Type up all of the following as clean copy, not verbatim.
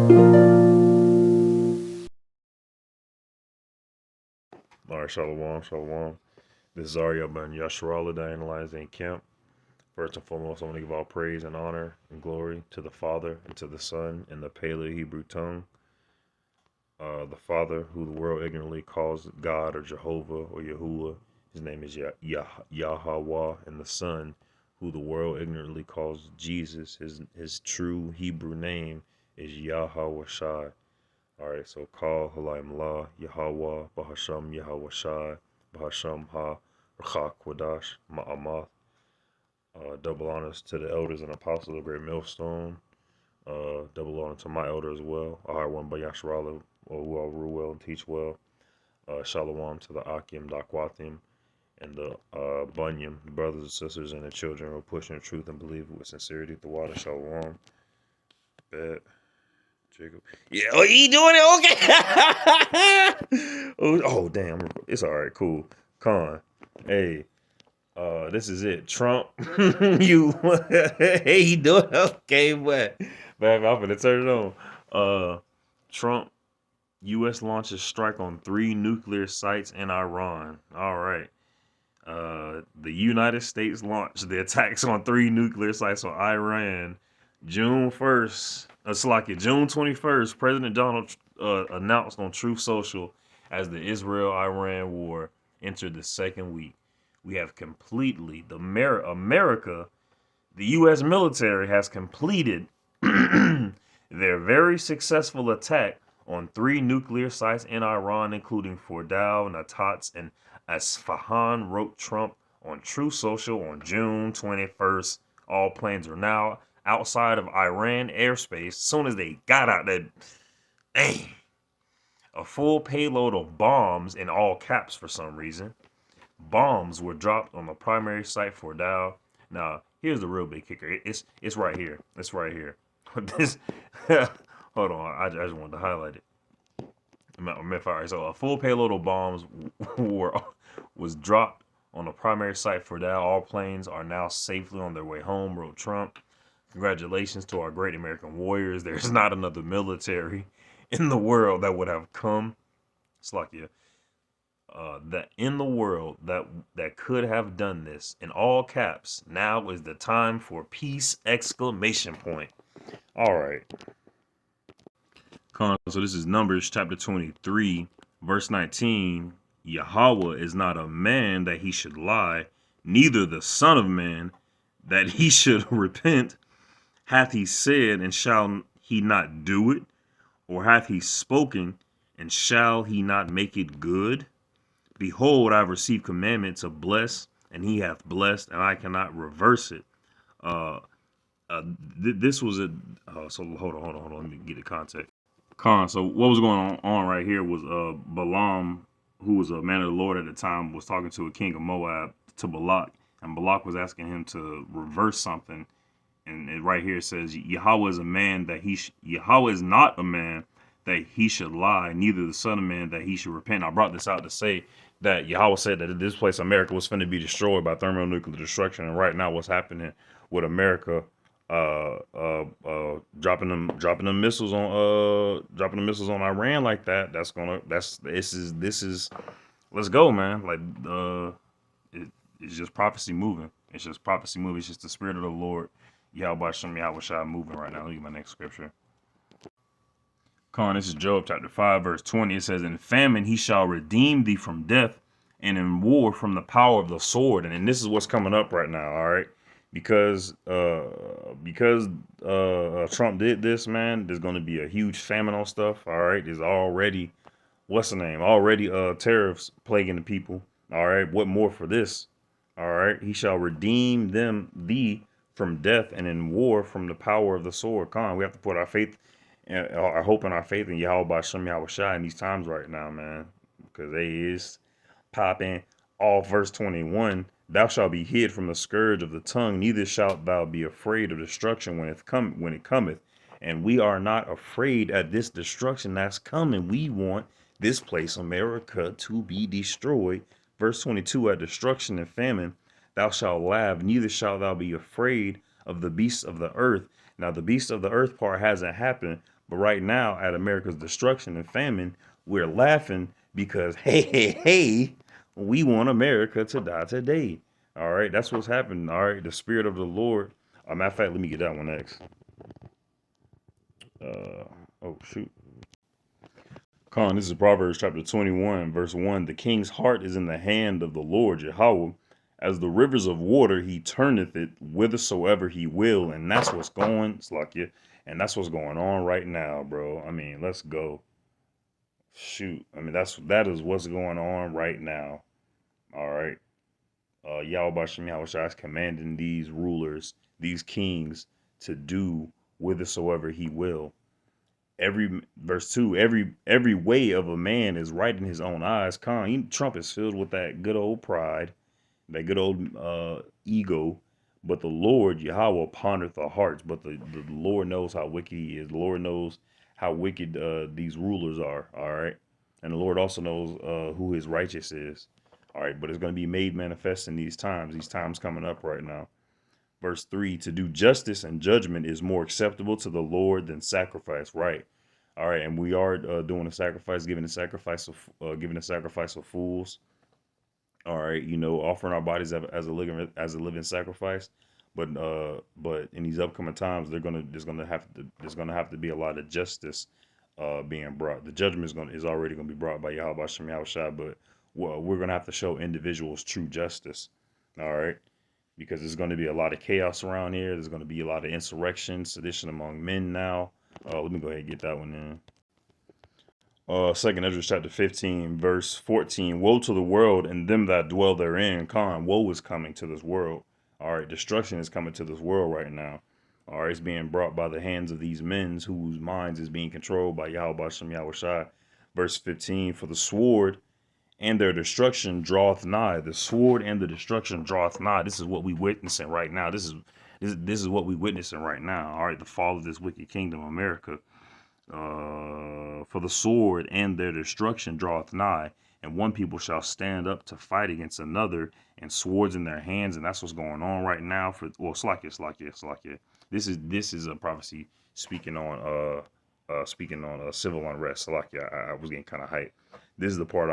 All right, shalom, shalom. This is Arya Ben Yasharallah, the Analyze and Camp. First and foremost, I want to give all praise and honor and glory to the Father and to the Son in the Paleo Hebrew tongue. The Father, who the world ignorantly calls God or Jehovah or Yahuwah, his name is Yahweh, and the Son, who the world ignorantly calls Jesus, his true Hebrew name is Yahweh Shai. All right, so call Halayim La, Yahweh, Bahasham Yahweh Shai, Bahasham Ha, Rachak Wadash, Ma'amath. Double honors to the elders and apostles of Great Millstone. Double honor to my elder as well. I one by Yasharala, who all rule well and teach well. Shalom to the Akim, Dakwathim, and the Bunyam, the brothers and sisters and the children who are pushing the truth and believe with sincerity. The water, Shalom. Bet. Jacob. Yeah, oh, you doing it? Okay. oh, damn. It's all right. Cool. Con. Hey, this is it. Trump. you. hey, you doing okay? What? Man, I'm gonna turn it on. Trump. U.S. launches strike on 3 nuclear sites in Iran. All right. The United States launched the attacks on 3 nuclear sites on Iran June 1st. June 21st. President Donald announced on Truth Social as the Israel-Iran war entered the second week. We have completely America, the U.S. military has completed their very successful attack on 3 nuclear sites in Iran, including Fordow, Natanz, and Isfahan, wrote Trump on Truth Social on June 21st. All planes are now outside of Iran airspace. As soon as they got out there, dang, a full payload of bombs in all caps for some reason. Bombs were dropped on the primary site for Dow. Now, here's the real big kicker. It's right here. It's right here. this, hold on. I just wanted to highlight it. So a full payload of bombs was dropped on the primary site for Dow. All planes are now safely on their way home, wrote Trump. Congratulations to our great American warriors. There's not another military in the world that would have come. Slakia. That in the world that could have done this in all caps. Now is the time for peace! Exclamation point. All right. So this is Numbers chapter 23, verse 19. Yahweh is not a man that he should lie, neither the son of man that he should repent. Hath he said, and shall he not do it? Or hath he spoken, and shall he not make it good? Behold, I have received commandment to bless, and he hath blessed, and I cannot reverse it. This was a so hold on. Let me get the context. So what was going on right here was Balaam, who was a man of the Lord at the time, was talking to a king of Moab, to Balak, and Balak was asking him to reverse something. And right here it says Yahweh is a man that Yahweh is not a man that he should lie, neither the son of man that he should repent. I brought this out to say that Yahweh said that this place, America, was finna be destroyed by thermonuclear destruction, and right now, what's happening with America, dropping them missiles on Iran like that. This is. Let's go, man. It's just prophecy moving. It's just prophecy moving. It's just the spirit of the Lord, Yahweh Shem Yahweh Shai, moving right now. Look at my next scripture. This is Job chapter 5, verse 20. It says, in famine he shall redeem thee from death, and in war from the power of the sword. And this is what's coming up right now, all right? Because Trump did this, man, there's going to be a huge famine on stuff, all right? There's already, already tariffs plaguing the people, all right? What more for this, all right? He shall redeem thee from death, and in war from the power of the sword. We have to put our faith and our hope and our faith in Yahweh by Shem Yahweh Shai in these times right now, man, because they is popping off. Verse 21, thou shalt be hid from the scourge of the tongue, neither shalt thou be afraid of destruction when it cometh. And we are not afraid at this destruction that's coming. We want this place, America, to be destroyed. Verse 22, at destruction and famine, thou shalt laugh, neither shalt thou be afraid of the beasts of the earth. Now, the beasts of the earth part hasn't happened, But right now, at America's destruction and famine, we're laughing because, hey, we want America to die today. All right, that's what's happening. All right, the Spirit of the Lord. Matter of fact, let me get that one next. Uh, oh, shoot. Con, this is Proverbs chapter 21, verse 1. The king's heart is in the hand of the Lord Yahweh. As the rivers of water, he turneth it whithersoever he will. And that's what's going, Slakia. And that's what's going on right now, bro. I mean, let's go. Shoot. I mean, that is what's going on right now. All right. Yahweh Bashem Yahushua is commanding these rulers, these kings, to do whithersoever he will. Every verse 2, every way of a man is right in his own eyes. Trump is filled with that good old pride, that good old ego. But the Lord Yahweh pondereth the hearts. But the Lord knows how wicked he is. The Lord knows how wicked these rulers are. All right. And the Lord also knows who his righteous is. All right. But it's going to be made manifest in these times coming up right now. Verse 3, to do justice and judgment is more acceptable to the Lord than sacrifice. Right. All right. And we are doing a sacrifice, giving a sacrifice of fools. All right. Offering our bodies as a living sacrifice. But in these upcoming times, there's gonna have to be a lot of justice being brought. The judgment is already gonna be brought by Yahweh Shem Yahushua, but we're gonna have to show individuals true justice. All right, because there's going to be a lot of chaos around here. There's going to be a lot of insurrection, sedition among men now. Let me go ahead and get that one in. Second Ezra chapter 15, verse 14. Woe to the world and them that dwell therein. Woe is coming to this world. All right, destruction is coming to this world right now. All right, it's being brought by the hands of these men whose minds is being controlled by Yahweh Shem Yahushua. Verse 15, for the sword and their destruction draweth nigh. The sword and the destruction draweth nigh. This is what we witnessing right now. This is what we witnessing right now. All right, the fall of this wicked kingdom, America. For the sword and their destruction draweth nigh, and one people shall stand up to fight against another, and swords in their hands, and that's what's going on right now. Slakia. This is a prophecy speaking on civil unrest. Slakia. I was getting kind of hyped. This is the part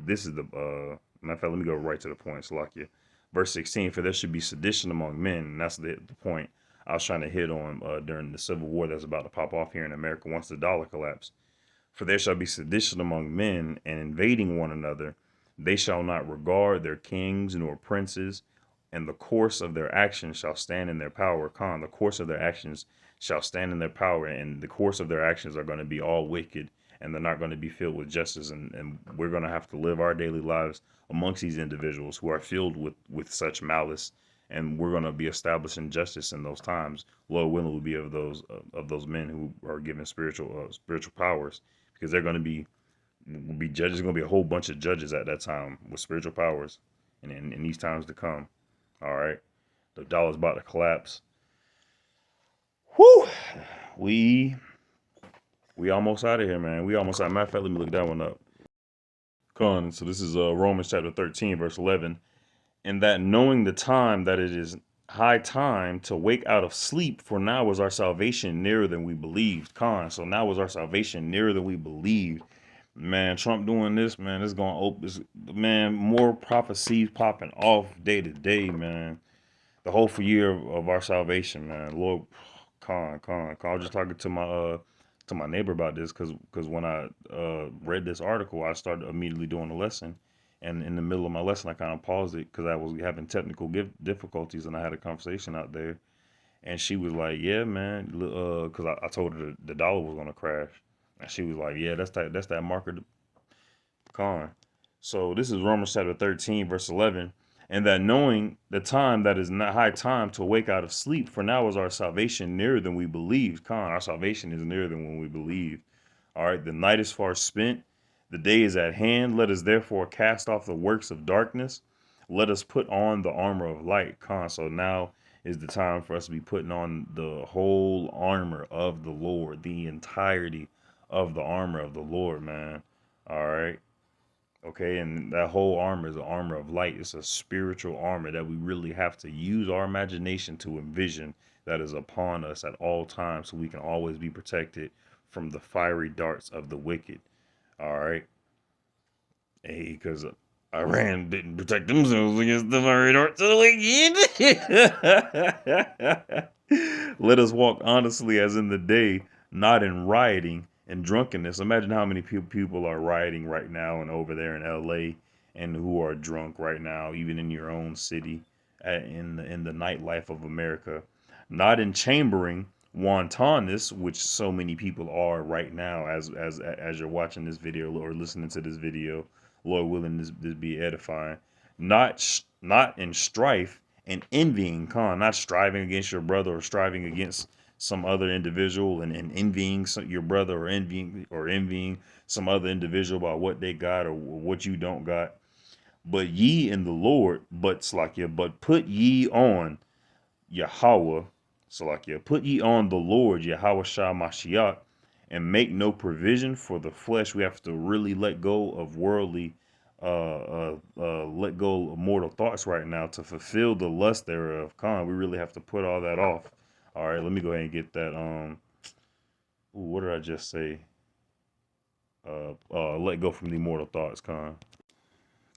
this is the matter of fact, let me go right to the point. Slakia. Verse 16, for there should be sedition among men, and that's the point I was trying to hit on during the civil war that's about to pop off here in America once the dollar collapses. For there shall be sedition among men, and invading one another. They shall not regard their kings nor princes, and the course of their actions shall stand in their power. The course of their actions shall stand in their power, and the course of their actions are going to be all wicked, and they're not going to be filled with justice. And we're going to have to live our daily lives amongst these individuals who are filled with such malice, and we're going to be establishing justice in those times. Lord willing, will be of those men who are given spiritual powers, because they're going to be judges. There's going to be a whole bunch of judges at that time with spiritual powers, and in these times to come. All right, the dollar's about to collapse. Whoo, we almost out of here, man. We almost out. Matter of fact, let me look that one up. So this is Romans chapter 13, verse 11. And that knowing the time that it is high time to wake out of sleep, for now is our salvation nearer than we believed. So now is our salvation nearer than we believed. Man, Trump doing this, man, it's going to open, man, more prophecies popping off day to day, man. The hopeful year of our salvation, man. Lord, I was just talking to my neighbor about this, because when I read this article, I started immediately doing the lesson. And in the middle of my lesson, I kind of paused it because I was having technical difficulties, and I had a conversation out there. And she was like, "Yeah, man," because I told her the dollar was gonna crash, and she was like, "Yeah, that's that marker con." So this is Romans chapter 13, verse 11, and that knowing the time that is not high time to wake out of sleep, for now is our salvation nearer than we believed. Our salvation is nearer than when we believed. All right, the night is far spent. The day is at hand. Let us therefore cast off the works of darkness. Let us put on the armor of light. So now is the time for us to be putting on the whole armor of the Lord, the entirety of the armor of the Lord, man. All right. Okay, and that whole armor is an armor of light. It's a spiritual armor that we really have to use our imagination to envision, that is upon us at all times, so we can always be protected from the fiery darts of the wicked. All right. Hey, because Iran didn't protect themselves against the fiery darts of the wicked. Let us walk honestly as in the day, not in rioting and drunkenness. Imagine how many people are rioting right now and over there in LA, and who are drunk right now, even in your own city, in the nightlife of America. Not in chambering, wantonness, which so many people are right now, as you're watching this video or listening to this video. Lord willing, this be edifying. Not in strife and envying, not striving against your brother or striving against some other individual, and envying your brother, or envying some other individual about what they got or what you don't got. But ye in the Lord, but Slakia, but put ye on Yahweh, Salakia, put ye on the Lord, Yahweh Shah Mashiach, and make no provision for the flesh. We have to really let go of worldly, let go of mortal thoughts right now to fulfill the lust thereof. We really have to put all that off. All right, let me go ahead and get that. What did I just say? Let go from the mortal thoughts,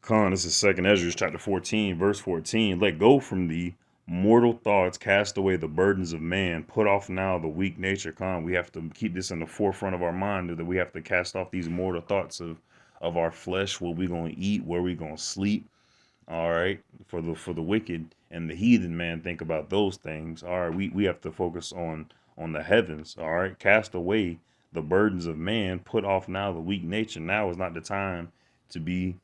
this is 2nd Ezra chapter 14, verse 14. Let go from the mortal thoughts, cast away the burdens of man, put off now the weak nature. We have to keep this in the forefront of our mind, that we have to cast off these mortal thoughts of our flesh, what we're going to eat, where we're going to sleep. All right, for the wicked and the heathen, man, think about those things. All right, we have to focus on the heavens. All right, cast away the burdens of man, put off now the weak nature. Now is not the time to be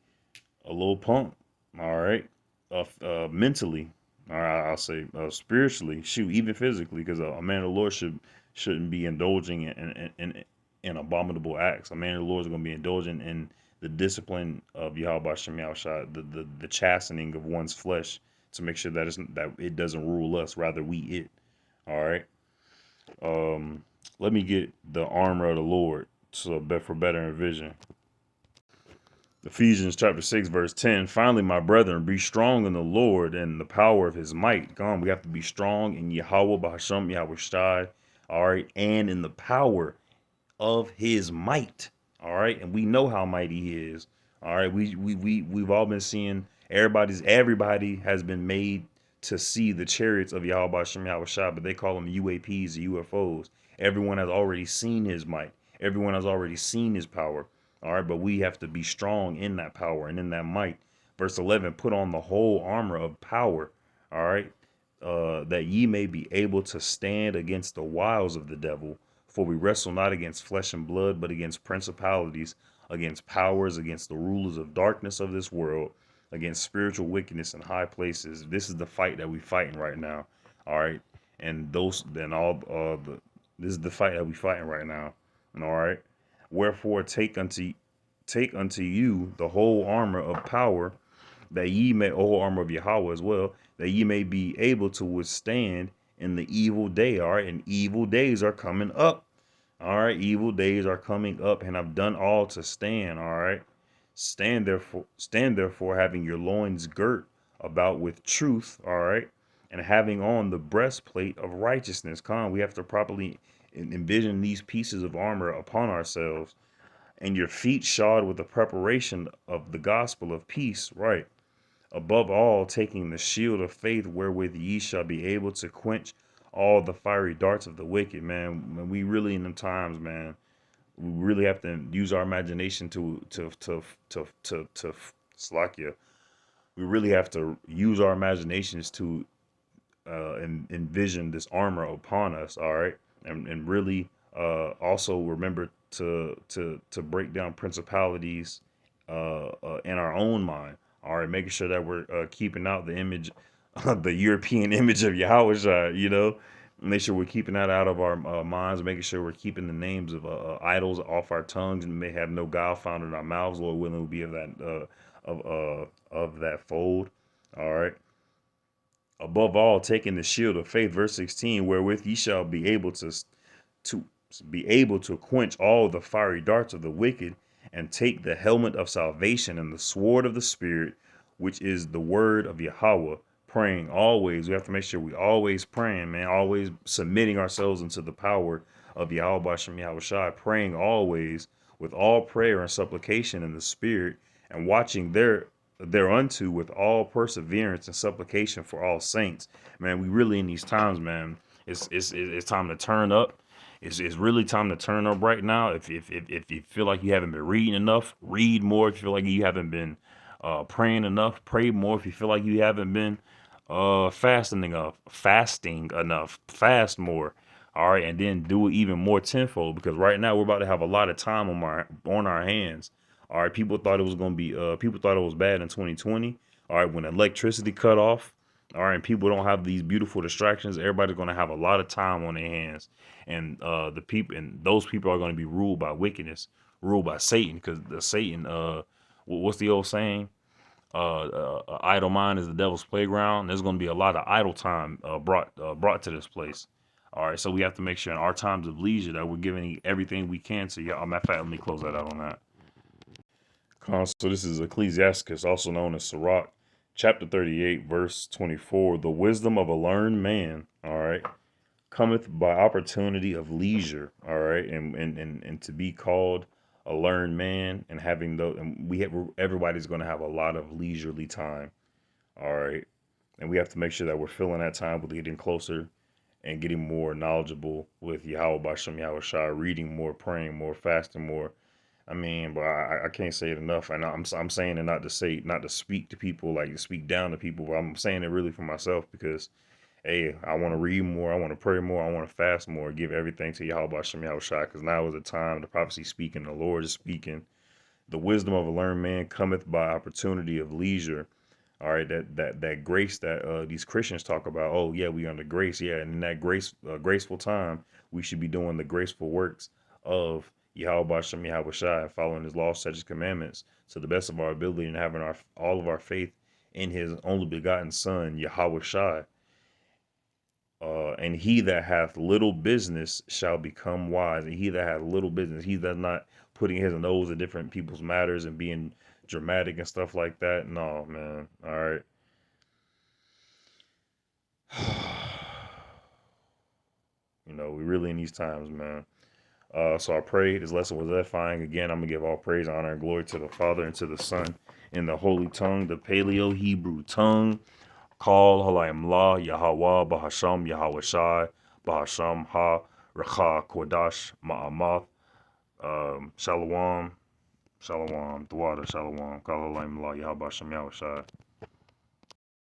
a little punk. All right, mentally, all right, I'll say spiritually, shoot, even physically, because a man of the Lord shouldn't be indulging in abominable acts. A man of the Lord is going to be indulging in the discipline of Yahweh Shem Yahushua, the chastening of one's flesh, to make sure that it doesn't rule us, rather we it. All right. Let me get the armor of the Lord, so for better vision. Ephesians chapter 6, verse 10. Finally, my brethren, be strong in the Lord and the power of his might. We have to be strong in Yahweh Bahasham Yahweh Shai. All right. And in the power of his might. All right. And we know how mighty he is. All right. We've all been seeing, everybody has been made to see the chariots of Yahweh Bahasham Yahweh Shai, but they call them UAPs, UFOs. Everyone has already seen his might. Everyone has already seen his power. All right, but we have to be strong in that power and in that might. Verse 11, put on the whole armor of power, all right, that ye may be able to stand against the wiles of the devil. For we wrestle not against flesh and blood, but against principalities, against powers, against the rulers of darkness of this world, against spiritual wickedness in high places. This is the fight that we're fighting right now, all right? And this is the fight that we're fighting right now, all right? Wherefore take unto you the whole armor of power, that ye may, whole armor of Yahweh as well, that ye may be able to withstand in the evil day. All right, and evil days are coming up. All right, evil days are coming up, and I've done all to stand. All right, stand therefore, having your loins girt about with truth. All right, and having on the breastplate of righteousness. We have to properly envision these pieces of armor upon ourselves, and your feet shod with the preparation of the gospel of peace. Right. Above all, taking the shield of faith, wherewith ye shall be able to quench all the fiery darts of the wicked. Man, when we really in them times, man, we really have to use our imagination to Slakia. We really have to use our imaginations to envision this armor upon us. All right, and really also remember to break down principalities in our own mind. All right, making sure that we're keeping out the image, the European image of Yahweh, make sure we're keeping that out of our minds, making sure we're keeping the names of idols off our tongues, and may have no guile found in our mouths. Lord willing, will be of that of that fold. All right. Above all, taking the shield of faith, verse 16, wherewith ye shall be able to quench all the fiery darts of the wicked, and take the helmet of salvation and the sword of the Spirit, which is the word of Yahweh, praying always. We have to make sure we always praying, man, always submitting ourselves into the power of Yahweh Shem Yahushai, praying always with all prayer and supplication in the spirit, and watching thereunto with all perseverance and supplication for all saints. Man, we really in these times, man. It's time to turn up. It's really time to turn up right now. If you feel like you haven't been reading enough, read more. If you feel like you haven't been praying enough, pray more. If you feel like you haven't been fasting enough, fast more. All right, and then do it even more tenfold, because right now we're about to have a lot of time on our hands. All right, people thought it was gonna be people thought it was bad in 2020. All right, when electricity cut off, all right, and people don't have these beautiful distractions, everybody's gonna have a lot of time on their hands, and those people are gonna be ruled by wickedness, ruled by Satan, because the Satan what's the old saying? Idle mind is the devil's playground. There's going to be a lot of idle time brought to this place. All right, so we have to make sure in our times of leisure that we're giving everything we can to y'all. Matter of fact, let me close that out on that. So this is Ecclesiasticus, also known as Sirach, chapter 38, verse 24. The wisdom of a learned man, all right, cometh by opportunity of leisure, all right, and to be called a learned man, and having those, and everybody's going to have a lot of leisurely time, all right, and we have to make sure that we're filling that time with getting closer and getting more knowledgeable with Yahweh Bashem Yahweh Shai, reading more, praying more, fasting more. I mean, but I can't say it enough, and I'm saying it not to speak to people, like to speak down to people, but I'm saying it really for myself, because hey, I want to read more. I want to pray more. I want to fast more. Give everything to Yahweh Shem Yahushua, because now is the time. The prophecy speaking. The Lord is speaking. The wisdom of a learned man cometh by opportunity of leisure. All right, that grace that these Christians talk about. Oh yeah, we under grace. Yeah, and in that graceful time, we should be doing the graceful works of Yahweh Shem Yahushua, following His laws, statutes, commandments to the best of our ability, and having all of our faith in His only begotten Son, Yahweh Shai. And he that hath little business shall become wise. And he that hath little business, he that's not putting his nose in different people's matters and being dramatic and stuff like that. No, man. All right. We really in these times, man. So I pray this lesson was edifying. Again, I'm going to give all praise, honor, and glory to the Father and to the Son in the holy tongue, the Paleo Hebrew tongue. Call Halayim La, Yahweh, Bahasham, Yahweh Shai, Bahasham Ha, Racha, Kodash, Ma'amath, Shalom, Shalom, Dwada, Shalom, Call Halayim La, Yahweh Bahasham, Yahweh Shai.